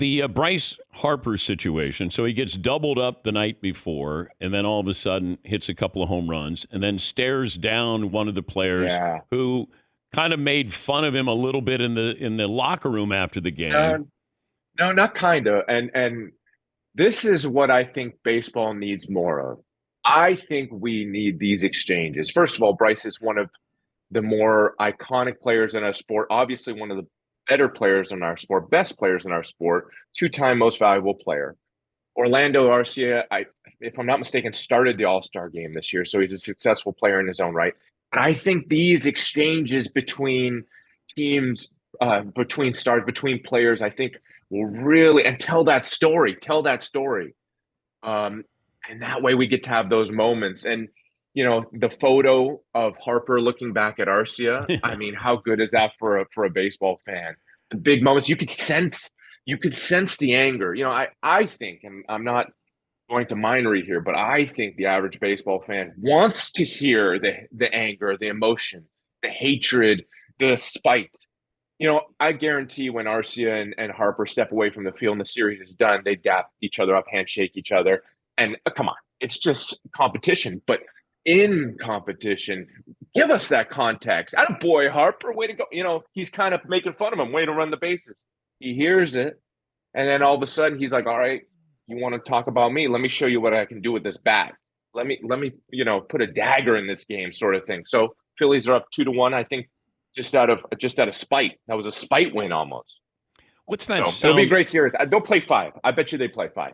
The Bryce Harper situation. So he gets doubled up the night before, and then all of a sudden hits a couple of home runs, and then stares down one of the players Yeah. who kind of made fun of him a little bit in the locker room after the game. No, not kind of. And this is what I think baseball needs more of. I think we need these exchanges. First of all, Bryce is one of the more iconic players in our sport, obviously one of the better players in our sport, best players in our sport, two-time most valuable player. Orlando Arcia, if I'm not mistaken, started the All-Star game this year, so he's a successful player in his own right. But I think these exchanges between teams, between stars, between players, I think will really and tell that story. Tell that story. And that way we get to have those moments. And the photo of Harper looking back at Arcia, I mean, how good is that for a baseball fan? The big moments, you could sense the anger. I think, and I'm not going to mind read here, but I think the average baseball fan wants to hear the anger, the emotion, the hatred, the spite. I guarantee when Arcia and Harper step away from the field and the series is done, they dap each other up, handshake each other. And come on, it's just competition. But in competition, give us that context. Attaboy, Harper, way to go. He's kind of making fun of him, way to run the bases. He hears it. And then all of a sudden he's like, all right, you want to talk about me? Let me show you what I can do with this bat. Let me, put a dagger in this game, sort of thing. So Phillies are up 2-1, I think, just out of spite. That was a spite win almost. What's that So sound? it'll be a great series. They'll play 5. I bet you they play 5.